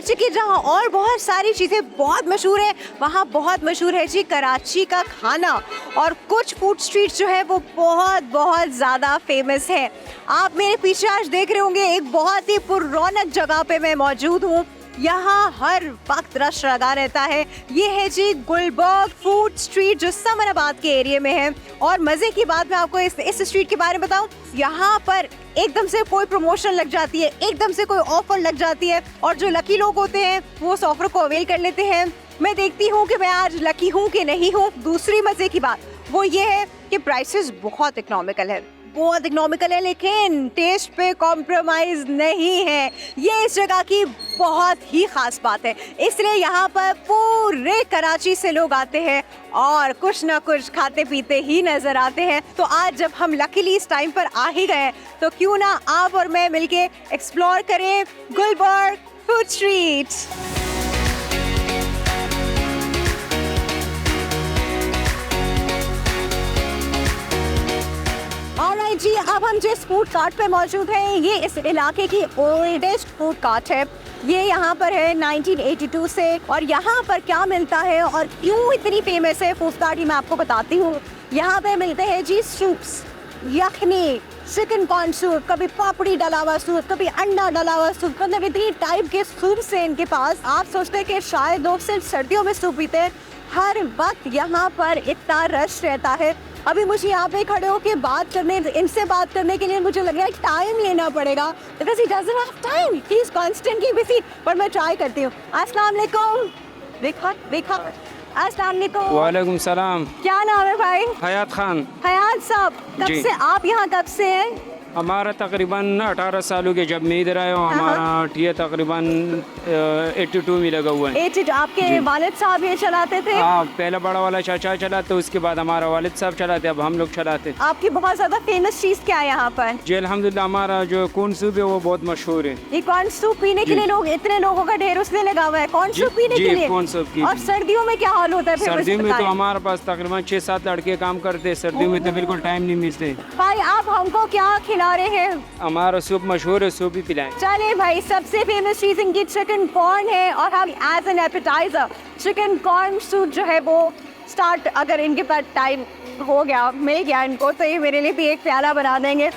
कराची की जहाँ और बहुत सारी चीज़ें बहुत मशहूर है, वहाँ बहुत मशहूर है जी कराची का खाना। और कुछ फूड स्ट्रीट जो है वो बहुत बहुत ज़्यादा फेमस है। आप मेरे पीछे आज देख रहे होंगे एक बहुत ही पुररौनक जगह पे मैं मौजूद हूँ। यहाँ हर वक्त रश लगा रहता है। ये है जी गुलबर्ग फूड स्ट्रीट जो समराबाद के एरिया में है। और मज़े की बात मैं आपको इस स्ट्रीट के बारे में बताऊँ, यहाँ पर एकदम से कोई प्रमोशन लग जाती है, एकदम से कोई ऑफर लग जाती है और जो लकी लोग होते हैं वो उस ऑफर को अवेल कर लेते हैं। मैं देखती हूँ कि मैं आज लकी हूँ कि नहीं हूँ। दूसरी मज़े की बात वो ये है कि प्राइसेस बहुत इकोनॉमिकल है, बहुत इकोनॉमिकल है, लेकिन टेस्ट पे कॉम्प्रोमाइज़ नहीं है। ये इस जगह की बहुत ही ख़ास बात है, इसलिए यहाँ पर पूरे कराची से लोग आते हैं और कुछ ना कुछ खाते पीते ही नज़र आते हैं। तो आज जब हम लकीली इस टाइम पर आ ही गए तो क्यों ना आप और मैं मिलके एक्सप्लोर करें गुलबर्ग फूड स्ट्रीट। जी अब हम जिस फूड कार्ट पे मौजूद हैं ये इस इलाके की ओल्डेस्ट फूड कार्ट है। ये यहाँ पर है 1982 से। और यहाँ पर क्या मिलता है और क्यों इतनी फेमस है फूड कार्ट, ये मैं आपको बताती हूँ। यहाँ पे मिलते हैं जी सूप्स, यखनी, चिकन कॉर्न सूप, कभी पापड़ी डला हुआ सूप, कभी अंडा डला हुआ सूप, मतलब इतनी टाइप के सूप्स हैं इनके पास। आप सोचते हैं कि शायद लोग सिर्फ सर्दियों में सूप पीते हैं, हर वक्त यहाँ पर इतना रश रहता है। अभी मुझे यहाँ पे खड़े होकर इनसे बात करने के लिए मुझे लग रहा है टाइम लेना पड़ेगा, because he doesn't have time, he is constantly busy. पर मैं ट्राई करती हूँ। अस्सलाम वालेकुम। देखा अस्सलाम वालेकुम। वालेकुम सलाम। क्या नाम है भाई? हयात खान। हयात साहब, कब से आप यहाँ कब से हैं? हमारा तकरीबन 18 सालों के जब मैं इधर आया हूँ, हमारा टीए तकरीबन 82 में लगा हुआ है। 82। आपके वालिद साहब ये चलाते थे? हाँ, पहला बड़ा वाला चाचा चलाते, उसके बाद हमारा वालिद साहब चलाते, अब हम लोग चलाते। आपकी बहुत ज़्यादा फेमस चीज़ क्या है यहाँ पर? जी अल्हम्दुलिल्लाह, हमारा जो कॉर्न सूप है वो बहुत मशहूर है। ये कॉर्न सूप पीने के लिए लोग, इतने लोगों का ढेर उसने लगा हुआ है कॉर्न सूप पीने के लिए। कॉर्न सूप की। और सर्दियों में क्या हाल होता है? सर्दियों में तो हमारे पास तकरीबन 6-7 लड़के काम करते, सर्दियों में तो बिल्कुल टाइम नहीं मिलते। भाई आप हमको क्या खिला रहे हैं? हमारा सूप मशहूर है, सूप ही पिलाएं। चले भाई, सबसे फेमस चीज़ इनकी चिकन कॉर्न है और हम as an appetizer chicken corn soup जो है वो स्टार्ट, अगर इनके पास टाइम हो गया, मिल गया इनको, तो ये मेरे लिए भी एक प्याला बना देंगे।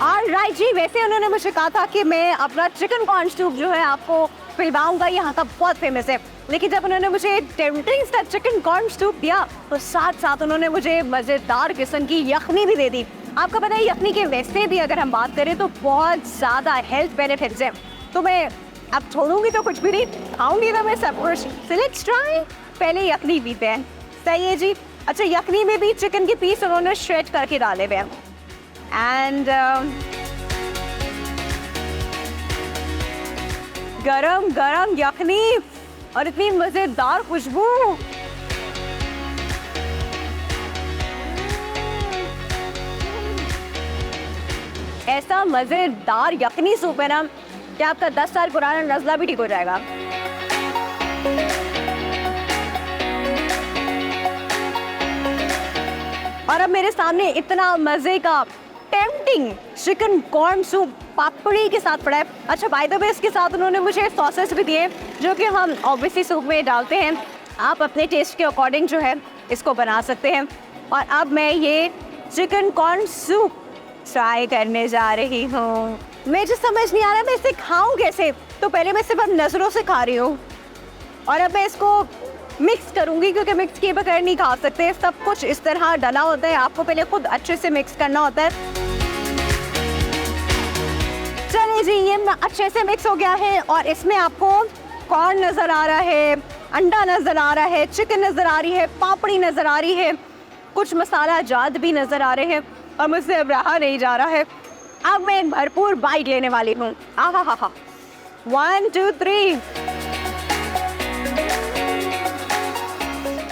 ऑलराइट जी, वैसे उन्होंने मुझे कहा था कि मैं अपना चिकन कॉर्न सूप जो है आपको पिलवाऊंगा, यहाँ का बहुत फेमस है। लेकिन जब उन्होंने मुझे टेम्पटिंग सा चिकन कॉर्न सूप दिया तो साथ साथ उन्होंने मुझे मज़ेदार किस्म की यखनी भी दे दी। आपको पता है यखनी के वैसे भी अगर हम बात करें तो बहुत ज़्यादा हेल्थ बेनिफिट्स हैं। तो मैं अब छोड़ूंगी तो कुछ भी नहीं, खाऊंगी तो मैं सब कुछ। So let's try. पहले यखनी पीते हैं। सही है जी। अच्छा, यखनी में भी चिकन के पीस उन्होंने श्रेड करके डाले हुए हैं एंड गरम गरम यखनी और इतनी मजेदार खुशबू। ऐसा मजेदार यखनी सूप है ना कि आपका 10 साल पुराना नज़ला भी ठीक हो जाएगा। और अब मेरे सामने इतना मजे का टेम्पटिंग चिकन कॉर्न सूप पापड़ी के साथ पड़ा है। अच्छा, बाय द वे इसके साथ उन्होंने मुझे सॉसेस भी दिए जो कि हम ऑब्वियसली सूप में डालते हैं। आप अपने टेस्ट के अकॉर्डिंग जो है इसको बना सकते हैं। और अब मैं ये चिकन कॉर्न सूप ट्राई करने जा रही हूँ। मुझे समझ नहीं आ रहा मैं इसे खाऊँ कैसे, तो पहले मैं सिर्फ नज़रों से खा रही हूँ और अब मैं इसको मिक्स करूँगी क्योंकि मिक्स किए बगैर नहीं खा सकते। सब कुछ इस तरह डला होता है, आपको पहले खुद अच्छे से मिक्स करना होता है। चलिए जी, ये अच्छे से मिक्स हो गया है और इसमें आपको कॉर्न नज़र आ रहा है, अंडा नज़र आ रहा है, चिकन नज़र आ रही है, पापड़ी नज़र आ रही है, कुछ मसाला जात भी नज़र आ रहे हैं और मुझसे अब रहा नहीं जा रहा है। अब मैं एक भरपूर बाइट लेने वाली हूँ। आहा हा हा, 1 2 3।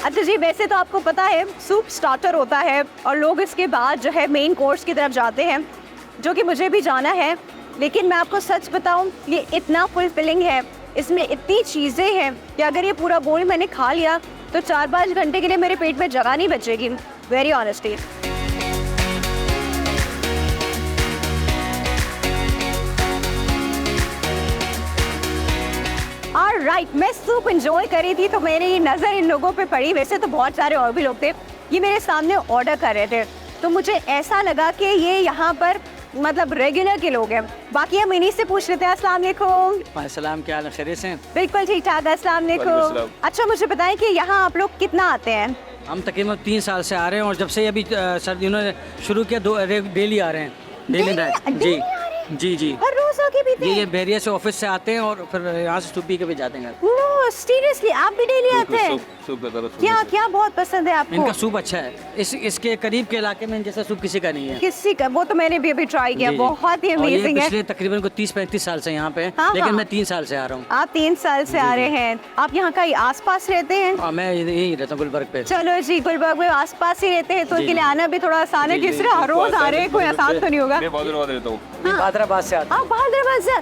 अच्छा जी, वैसे तो आपको पता है सूप स्टार्टर होता है और लोग इसके बाद जो है मेन कोर्स की तरफ जाते हैं, जो कि मुझे भी जाना है। लेकिन मैं आपको सच बताऊं, ये इतना फुलफिलिंग है, इसमें इतनी चीज़ें हैं कि अगर ये पूरा बोल मैंने खा लिया तो 4-5 घंटे के लिए मेरे पेट में जगह नहीं बचेगी, वेरी ऑनेस्टली। और राइट, मैं सूप एंजॉय करी थी तो मेरी नज़र इन लोगों पे पड़ी। वैसे तो बहुत सारे और भी लोग थे, ये मेरे सामने ऑर्डर कर रहे थे, तो मुझे ऐसा लगा कि ये यहाँ पर मतलब रेगुलर के लोग हैं। बाकी हम इन्हीं से पूछ लेते हैं। अस्सलाम वालेकुम। अस्सलाम, क्या हाल है, खैरियत से हैं? बिल्कुल ठीक ठाक, अस्सलाम वालेकुम। अच्छा मुझे बताएं कि यहाँ आप लोग कितना आते हैं? हम तकरीबन 3 साल से आ रहे हैं और जब से अभी सर इन्होंने शुरू किया डेली आ रहे हैं। डेली जी जी जी, हर रोज आके पीते हैं? ये बहरिया से ऑफिस से आते हैं और फिर यहाँ से सूप पी के भी जाते हैं। नो सीरियसली, आप भी डेली आते हैं? क्या क्या बहुत पसंद है आपको? इनका सूप अच्छा है, इसके करीब के इलाके में जैसा सूप किसी का नहीं है। किसी का? वो तो मैंने भी अभी ट्राई किया, जी, जी। बहुत ही और ये अमेजिंग है। पिछले तकरीबन को 30-35 साल से यहाँ पे हैं, हाँ, लेकिन हाँ। मैं 3 साल से आ रहा हूँ। आप 3 साल से आ रहे हैं? आप यहाँ का आस-पास रहते हैं? और मैं यही रहता हूँ गुलबर्ग पे। चलो जी, गुलबर्ग में आस-पास ही रहते हैं तो जी, इनके लिए जी। आना भी थोड़ा आसान है। किस तरह हर रोज आ रहे हैं, कोई आसान तो नहीं होगा। मैं हैदराबाद से आता हूँ। आप बहादुराबाद से?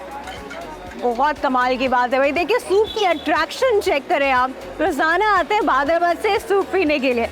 बहुत कमाल की बात है भाई। देखिए सूप की अट्रैक्शन चेक करें आप, रोजाना आते हैं बहादुराबाद से सूप पीने के लिए।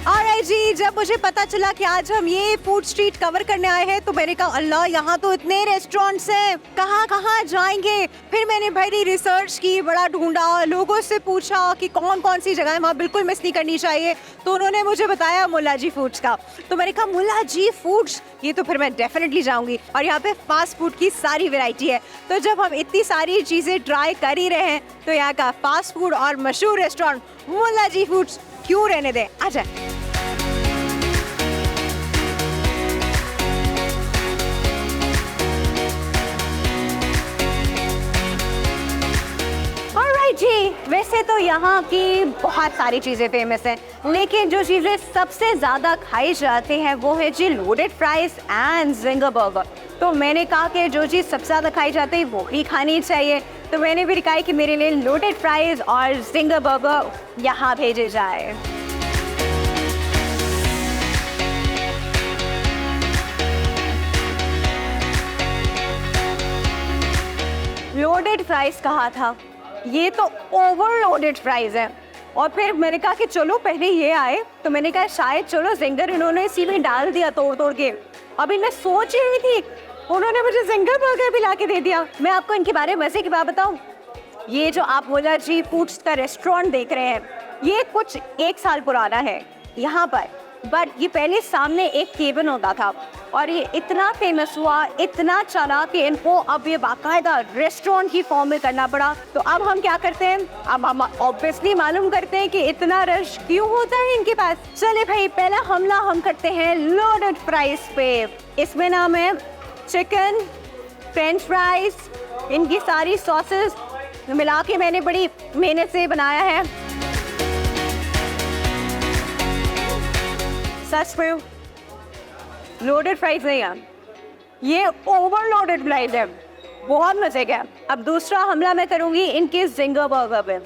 ऑलराइट जी, जब मुझे पता चला कि आज हम ये फूड स्ट्रीट कवर करने आए हैं तो मैंने कहा अल्लाह, यहाँ तो इतने रेस्टोरेंट्स हैं, कहाँ कहाँ जाएंगे। फिर मैंने बड़ी रिसर्च की, बड़ा ढूंढा, लोगों से पूछा कि कौन कौन सी जगह वहाँ बिल्कुल मिस नहीं करनी चाहिए, तो उन्होंने मुझे बताया मुल्ला जी फूड्स का। तो मैंने कहा मुल्ला जी फूड्स, ये तो फिर मैं डेफिनेटली जाऊँगी। और यहाँ पे फास्ट फूड की सारी वेराइटी है, तो जब हम इतनी सारी चीज़ें ट्राई कर ही रहे हैं तो यहाँ का फास्ट फूड और मशहूर रेस्टोरेंट मुल्ला जी फूड्स क्यों रहने दें। आ जाए। जी, वैसे तो यहाँ की बहुत सारी चीज़ें फेमस हैं, लेकिन जो चीज़ें सबसे ज़्यादा खाई जाती हैं वो है जी loaded fries and zinger burger. तो मैंने कहा कि जो चीज़ सबसे ज़्यादा खाई जाती है वो ही खानी चाहिए, तो मैंने भी कहा कि मेरे लिए लोडेड फ्राइज़ और जिंगर बर्गर यहाँ भेजे जाए। लोडेड फ्राइज़ कहा था, ये तो ओवरलोडेड फ्राइज है। और फिर मैंने कहा कि चलो पहले ये आए, तो मैंने कहा शायद चलो जिंगर इन्होंने इसी में डाल दिया तोड़ तोड़ के। अभी मैं सोच ही रही थी, उन्होंने मुझे जिंगर बर्गर भी ला के दे दिया। मैं आपको इनके बारे में मजे की बात बताऊं, ये जो आप मुल्ला जी फूड्स का रेस्टोरेंट देख रहे हैं, ये कुछ 1 साल पुराना है यहाँ पर, बट ये पहले सामने एक केबिन होता था और ये इतना फेमस हुआ, इतना चला कि इनको अब ये बाकायदा रेस्टोरेंट की फॉर्म में करना पड़ा। तो अब हम क्या करते हैं, अब हम ऑब्वियसली मालूम करते हैं कि इतना रश क्यों होता है इनके पास। चले भाई, पहला हमला हम करते हैं लोडेड फ्राइज पे। इसमें नाम है चिकन, फ्रेंच फ्राइज, इनकी सारी सॉसेस मिला के मैंने बड़ी मेहनत से बनाया है। सच में लोडेड फ्राइज नहीं है, ये ओवरलोडेड फ्राइज है, बहुत मजे का। अब दूसरा हमला मैं करूंगी इनके जिंगर बर्गर पे।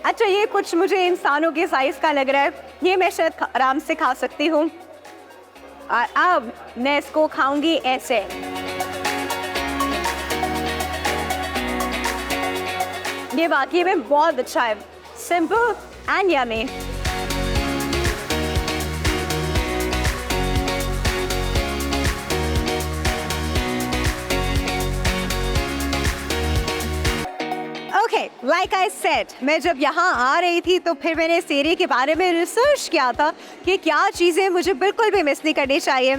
अच्छा, ये कुछ मुझे इंसानों के साइज का लग रहा है, ये मैं शायद आराम से खा सकती हूँ। और अब मैं इसको खाऊंगी ऐसे। ये वाकई में बहुत अच्छा है, simple and yummy. Okay, like I said, मैं जब यहाँ आ रही थी तो फिर मैंने इस एरिया के बारे में रिसर्च किया था कि क्या चीज़ें मुझे बिल्कुल भी मिस नहीं करनी चाहिए।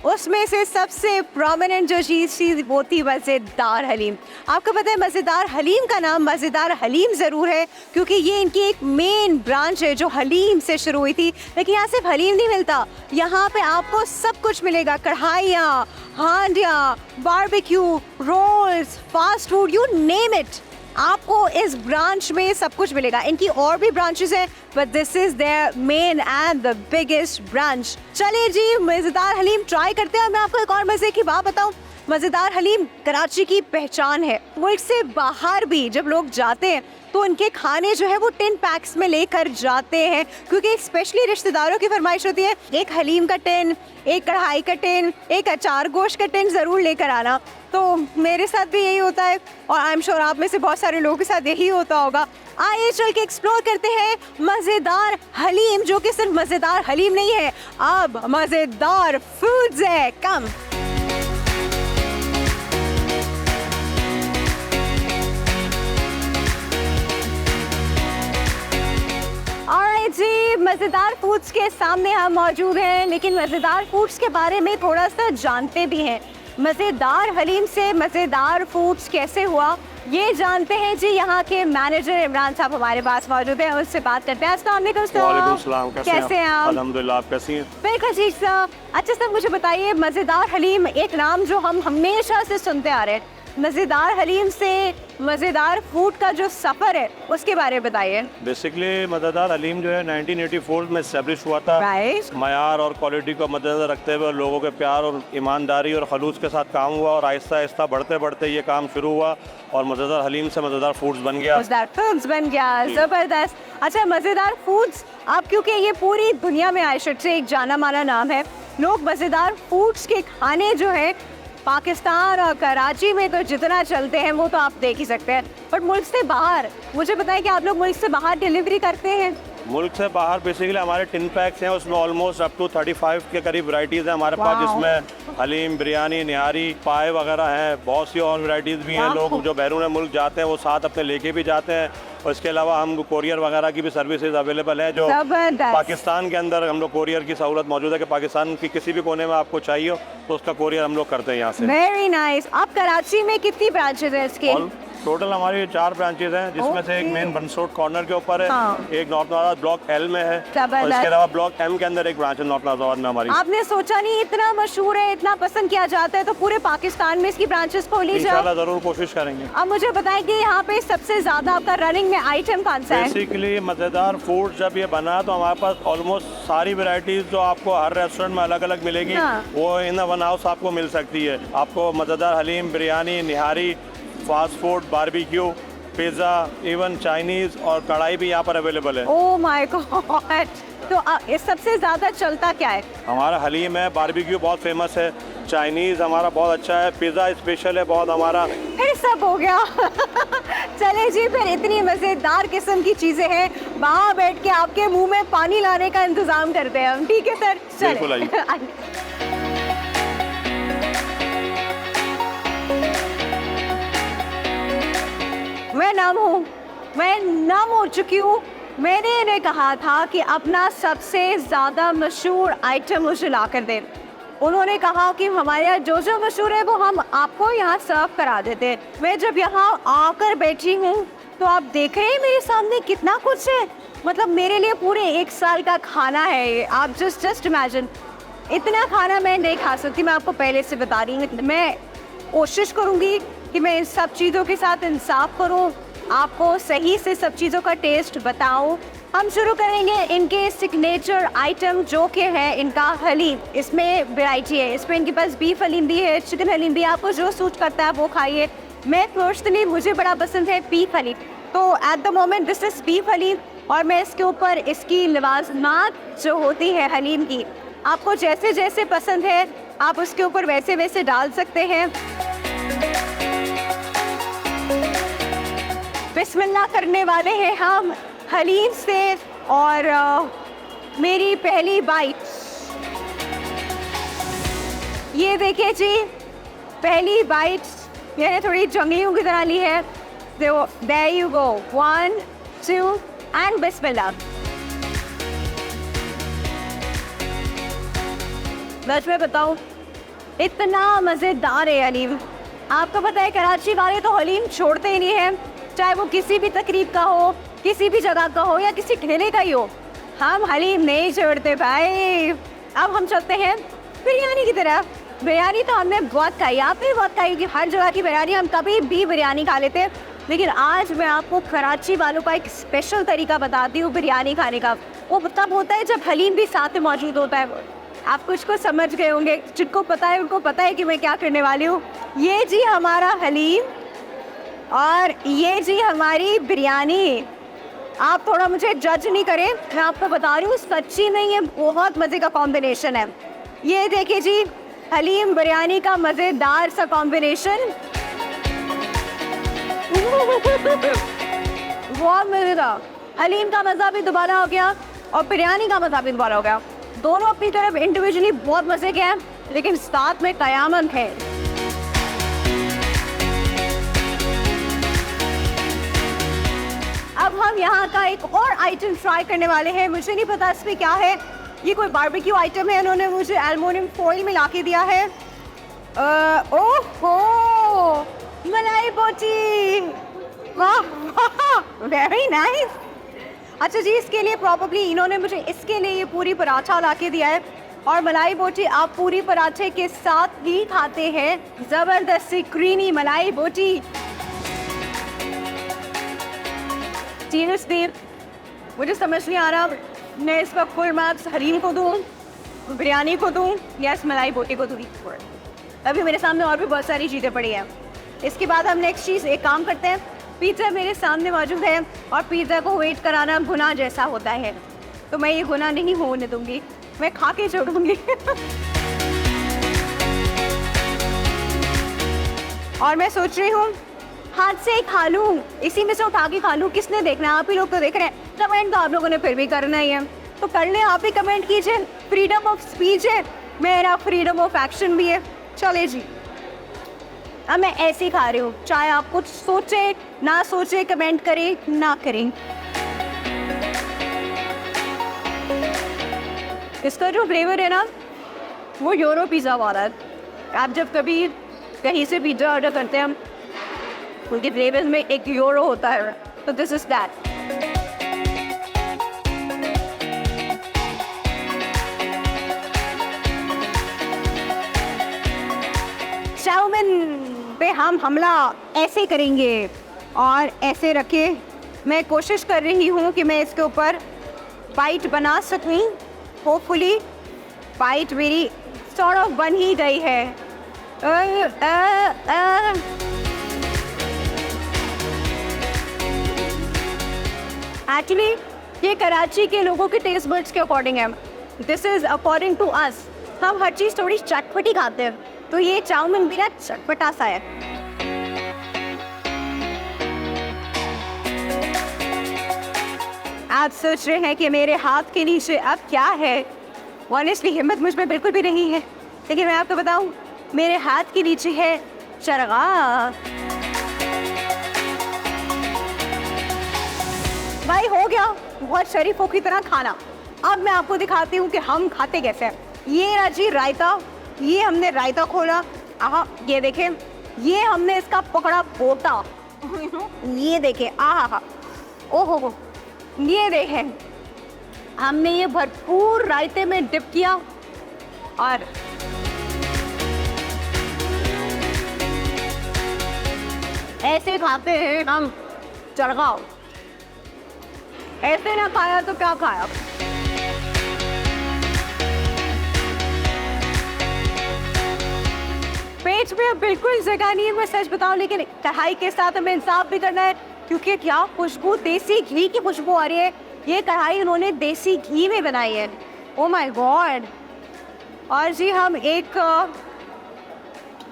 उसमें से सबसे प्रोमिनेंट जो चीज़ थी वो थी मज़ेदार हलीम। आपको पता है मज़ेदार हलीम का नाम मज़ेदार हलीम ज़रूर है क्योंकि ये इनकी एक मेन ब्रांच है जो हलीम से शुरू हुई थी। लेकिन यहाँ सिर्फ हलीम नहीं मिलता, यहाँ पे आपको सब कुछ मिलेगा, कढ़ाइयाँ, हांडियाँ, barbecue, rolls, fast food, you name it, आपको इस ब्रांच में सब कुछ मिलेगा। इनकी और भी ब्रांचेस हैं, but this is their main and the biggest branch. चलिए जी, मज़ेदार हलीम ट्राई करते हैं। और मैं आपको एक और मज़े की बात बताऊं, मज़ेदार हलीम कराची की पहचान है। मुल्क से बाहर भी जब लोग जाते हैं तो उनके खाने जो है वो टिन पैक्स में लेकर जाते हैं, क्योंकि स्पेशली रिश्तेदारों की फरमाइश होती है एक हलीम का टिन, एक कढ़ाई का टिन, एक अचार गोश्त का टिन ज़रूर लेकर आना। तो मेरे साथ भी यही होता है और आई एम श्योर आप में से बहुत सारे लोगों के साथ यही होता होगा। आइए चल के एक्सप्लोर करते हैं मज़ेदार हलीम, जो कि सिर्फ मज़ेदार हलीम नहीं है, अब मज़ेदार फूड्स है। कम जी, मज़ेदार फूड्स के सामने हम मौजूद हैं, लेकिन मज़ेदार फूड्स के बारे में थोड़ा सा जानते भी हैं। मज़ेदार हलीम से मज़ेदार फूड्स कैसे हुआ, ये जानते हैं जी। यहाँ के मैनेजर इमरान साहब हमारे पास मौजूद हैं, उससे बात करते हैं। अस्सलाम वालेकुम सर। कैसे हैं आप? अल्हम्दुलिल्लाह, आप कैसी हैं? बिल्कुल ठीक सर। अच्छा सर, मुझे बताइए, मज़ेदार हलीम एक नाम जो हम हमेशा से सुनते आ रहे हैं, मज़ेदार हलीम से मज़ेदार फूड का जो सफ़र है उसके बारे में बताइए। बेसिकली मज़ेदार हलीम जो है 1984 में इस्टेब्लिश हुआ था। मयार और क्वालिटी को मद्देनजर रखते हुए लोगों के प्यार और ईमानदारी और खलूस के साथ काम हुआ और आहिस्ता आहिस्ता बढ़ते बढ़ते ये काम शुरू हुआ और मज़ेदार हलीम से मज़ेदार फूड्स बन गया। मज़ेदार फूड्स बन गया, ज़बरदस्त। अच्छा, मज़ेदार फूड्स आप, क्योंकि ये पूरी दुनिया में आयशर से एक जाना माना नाम है, लोग मज़ेदार फूड्स के खाने जो है पाकिस्तान और कराची में तो जितना चलते हैं वो तो आप देख ही सकते हैं, बट मुल्क से बाहर मुझे बताएं कि आप लोग मुल्क से बाहर डिलीवरी करते हैं? मुल्क से बाहर बेसिकली हमारे टिन पैक्स हैं, उसमें ऑलमोस्ट अप टू 35 के करीब वैरायटीज़ हैं हमारे पास, जिसमें हलीम, बिरयानी, निहारी, पाए वगैरह हैं। बहुत सी और वैरायटीज़ भी हैं। लोग जो बैरून मुल्क जाते हैं वो साथ अपने लेके भी जाते हैं और इसके अलावा हम कोरियर वगैरह की भी सर्विसेज अवेलेबल है, जो पाकिस्तान के अंदर हम लोग कोरियर की सहूलत मौजूद है कि पाकिस्तान की किसी भी कोने में आपको चाहिए हो तो उसका कोरियर हम लोग करते हैं यहाँ से। Very nice. आप कराची में कितनी ब्रांचेज हैं इसके? टोटल हमारी 4 ब्रांचेज हैं, जिसमें से एक मेन बंसरोड कॉर्नर के ऊपर है, एक नॉर्थ नाजाबाद ब्लॉक एल में है और इसके अलावा ब्लॉक एम के अंदर एक ब्रांच है नॉर्थ नाजाबाद में हमारी। आपने सोचा नहीं इतना मशहूर है, इतना पसंद किया जाता है, तो पूरे पाकिस्तान में इसकी ब्रांचेस खोली जाए? इंशाल्लाह जरूर कोशिश करेंगे। अब मुझे बताएं कि यहाँ पे सबसे ज्यादा आपका रनिंग में आइटम कौन सा है? बेसिकली मज़ेदार फूड जब ये बना तो हमारे पास ऑलमोस्ट सारी वैरायटीज जो आपको हर रेस्टोरेंट में अलग अलग मिलेगी वो इन वन हाउस आपको मिल सकती है। आपको मज़ेदार haleem, biryani, nihari, fast food, barbecue, pizza, even Chinese और कढ़ाई भी यहाँ पर अवेलेबल है। Oh my God. तो ये सबसे ज़्यादा चलता क्या है? हमारा हलीम है, बारबेक्यू बहुत फेमस है, चाइनीज़ हमारा बहुत अच्छा है, पिज़्ज़ा स्पेशल है बहुत हमारा। फिर सब हो गया। चले जी, फिर इतनी मज़ेदार किस्म की चीज़ें हैं, वहाँ बैठ के आपके मुंह में पानी लाने का इंतज़ाम करते हैं हम। ठीक है सर, चलिए। मैं नाम हो चुकी हूँ। मैंने इन्हें कहा था कि अपना सबसे ज़्यादा मशहूर आइटम मुझे ला कर दें। उन्होंने कहा कि हमारे यहाँ जो जो मशहूर है वो हम आपको यहाँ सर्व करा देते हैं। मैं जब यहाँ आकर बैठी हूँ तो आप देख रहे हैं मेरे सामने कितना कुछ है, मतलब मेरे लिए पूरे 1 साल का खाना है ये। आप जस्ट इमेजिन, इतना खाना मैं नहीं खा सकती, मैं आपको पहले से बता रही हूँ। मैं कोशिश करूँगी कि मैं इन सब चीज़ों के साथ इंसाफ करूँ, आपको सही से सब चीज़ों का टेस्ट बताऊं। हम शुरू करेंगे इनके सिग्नेचर आइटम जो कि है इनका हलीम। इसमें वैरायटी है, इसमें इनके पास बीफ हलीम भी है, चिकन हलीम भी, आपको जो सूट करता है वो खाइए। मैं पर्सनली मुझे बड़ा पसंद है बीफ हलीम, तो at the moment this is beef haleem और मैं इसके ऊपर इसकी लवाजमात जो होती है हलीम की, आपको जैसे जैसे पसंद है आप उसके ऊपर वैसे वैसे डाल सकते हैं। बिस्मिल्लाह करने वाले हैं हम हलीम से और मेरी पहली बाइट ये देखिए जी, पहली बाइट मैंने थोड़ी जंगलियों की तरह ली है। देयर यू गो, 1 2 एंड बिस्मिल्लाह। बस मैं बताऊँ, इतना मज़ेदार है हलीम। आपको पता है कराची वाले तो हलीम छोड़ते ही नहीं हैं, चाहे वो किसी भी तकरीब का हो, किसी भी जगह का हो या किसी ठेले का ही हो, हम हलीम नहीं छोड़ते भाई। अब हम चलते हैं बिरयानी की तरफ। बिरयानी तो हमने बहुत खाई, आपने बहुत खाई कि हर जगह की बिरयानी, हम कभी भी बिरयानी खा लेते हैं, लेकिन आज मैं आपको कराची वालों का एक स्पेशल तरीका बताती हूँ बिरयानी खाने का। वो तब होता है जब हलीम भी साथ में मौजूद होता है। आप कुछ को समझ गए होंगे, जिनको पता है उनको पता है कि मैं क्या करने वाली हूँ। ये जी हमारा हलीम और ये जी हमारी बिरयानी। आप थोड़ा मुझे जज नहीं करें, मैं आपको बता रही हूँ सच्ची में ये बहुत मज़े का कॉम्बिनेशन है। ये देखिए जी, हलीम बिरयानी का मज़ेदार सा कॉम्बिनेशन, बहुत मज़ेदार। हलीम का मज़ा भी दोबारा हो गया और बिरयानी का मज़ा भी दोबारा हो गया। दोनों अपनी तरफ इंडिविजुअली बहुत मज़े के हैं, लेकिन साथ में क़यामत है। अब हम यहाँ का एक और आइटम ट्राई करने वाले हैं। मुझे नहीं पता इसमें क्या है, ये कोई बारबेक्यू आइटम है, इन्होंने मुझे एल्युमिनियम फॉइल में ला के दिया है। ओहो, मलाई बोटी, वाह, वेरी नाइस। अच्छा जी, इसके लिए प्रॉब्ली इन्होंने मुझे इसके लिए ये पूरी पराठा ला के दिया है और मलाई बोटी आप पूरी पराठे के साथ ही खाते हैं। ज़बरदस्ती क्रीमी मलाई बोटी। सीरियसली मुझे समझ नहीं आ रहा मैं इस वक्त फुल मार्क्स हलीम को दूँ, बिरयानी को दूँ या इस मलाई बोटी को दूँ। अभी मेरे सामने और भी बहुत सारी चीज़ें पड़ी हैं। इसके बाद हम नेक्स्ट चीज़ एक काम करते हैं, पिज़्ज़ा मेरे सामने मौजूद है और पिज़्ज़ा को वेट कराना गुनाह जैसा होता है, तो मैं ये गुनाह नहीं होने दूँगी, मैं खा के छोड़ूंगी। और मैं सोच रही हूँ हाथ से ही खा लूँ, इसी में से उठा के खा लूँ। किसने देखना है? आप ही लोग तो देख रहे हैं। कमेंट तो आप लोगों ने फिर भी करना ही है, तो कर लें, आप ही कमेंट कीजिए। फ्रीडम ऑफ स्पीच है, मेरा फ्रीडम ऑफ एक्शन भी है। चले जी, अब मैं ऐसे ही खा रही हूँ, चाहे आप कुछ सोचे ना सोचे, कमेंट करें ना करें। इसका जो फ्लेवर है ना, वो यूरो पिज़्ज़ा वाला है। आप जब कभी कहीं से पिज़्ज़ा ऑर्डर करते हैं, उनके फ्लेवर में एक यूरो होता है, तो दिस इज दैट। चाउमीन पे हम हमला ऐसे करेंगे और ऐसे रखे। मैं कोशिश कर रही हूँ कि मैं इसके ऊपर बाइट बना सकूँ। होपफुली बाइट मेरी सॉर्ट ऑफ बन ही गई है। एक्चुअली ये कराची के लोगों के टेस्ट बड्स के अकॉर्डिंग है। This is according to us. हम हर चीज़ थोड़ी चटपटी खाते हैं, तो ये चाउमीन भी ना चटपटा सा है। आप सोच रहे हैं कि मेरे हाथ के नीचे अब क्या है? ऑनेस्टली हिम्मत मुझ में बिल्कुल भी नहीं है, लेकिन मैं आपको बताऊं, मेरे हाथ के नीचे है चरगा। भाई हो गया बहुत शरीफों की तरह खाना। अब मैं आपको दिखाती हूँ कि हम खाते कैसे हैं। ये रहा जी रायता, ये हमने रायता खोला। आहा, ये देखें, ये हमने इसका पकड़ा पोटा। ये देखें, आहा, ओहो, ये देखें, हमने ये भरपूर रायते में डिप किया और ऐसे खाते हैं हम चरगाओ। ऐसे ना खाया तो क्या खाया। पेट में बिल्कुल जगह नहीं है, मैं सच बताऊं, लेकिन कढ़ाई के साथ हमें इंसाफ भी करना है, क्योंकि क्या खुशबू, देसी घी की खुशबू आ रही है। ये कढ़ाई उन्होंने देसी घी में बनाई है। Oh my God. और जी हम एक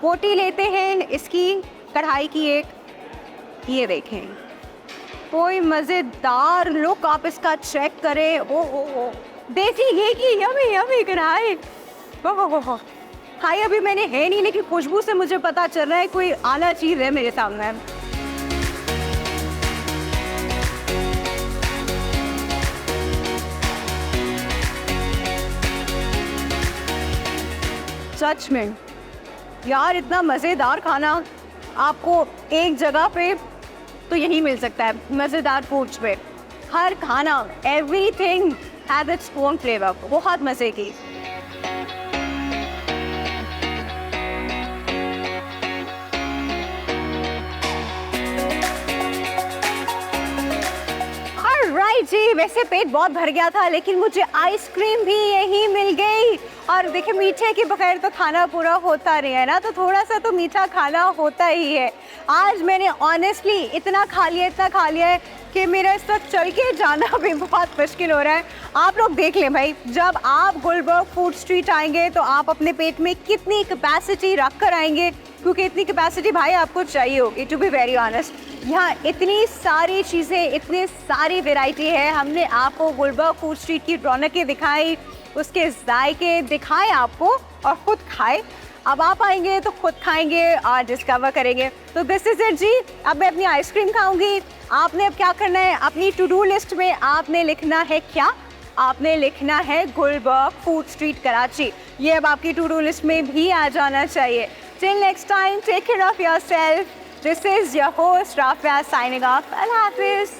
बोटी लेते हैं इसकी, कढ़ाई की एक, ये देखें, कोई मज़ेदार लुक आप इसका चेक करें। ओ देसी घी की यमी यमी कढ़ाई। ओह खाई अभी मैंने है नहीं, लेकिन खुशबू से मुझे पता चल रहा है कोई आला चीज़ है मेरे सामने। सच में यार, इतना मज़ेदार खाना आपको एक जगह पे तो यही मिल सकता है, मज़ेदार फूड्स पे। हर खाना, everything has its own flavour. बहुत मज़े की। राइट जी, जी वैसे पेट बहुत भर गया था, लेकिन मुझे आइसक्रीम भी यहीं मिल गई। और देखिए मीठे के बगैर तो खाना पूरा होता नहीं है ना, तो थोड़ा सा तो मीठा खाना होता ही है। आज मैंने ऑनेस्टली इतना खा लिया है कि मेरा इस वक्त चल के जाना भी बहुत मुश्किल हो रहा है। आप लोग देख लें भाई, जब आप गुलबर्ग फूड स्ट्रीट आएंगे तो आप अपने पेट में कितनी कैपेसिटी रख कर आएंगे, क्योंकि इतनी कैपेसिटी भाई आपको चाहिए होगी, टू बी वेरी ऑनेस्ट। यहाँ इतनी सारी चीज़ें, इतनी सारी वैरायटी है। हमने आपको गुलबर्ग फूड स्ट्रीट की रौनकें दिखाई, उसके जायके दिखाए आपको और ख़ुद खाए। अब आप आएंगे तो खुद खाएंगे और डिस्कवर करेंगे। तो दिस इज़ इट जी। अब मैं अपनी आइसक्रीम खाऊंगी। आपने अब क्या करना है, अपनी टू डू लिस्ट में आपने लिखना है क्या, आपने लिखना है गुलबर्ग फूड स्ट्रीट कराची। ये अब आपकी टू डू लिस्ट में भी आ जाना चाहिए। Till next time, take care of yourself. This is your host Rafia signing off. Allah हाफिज़।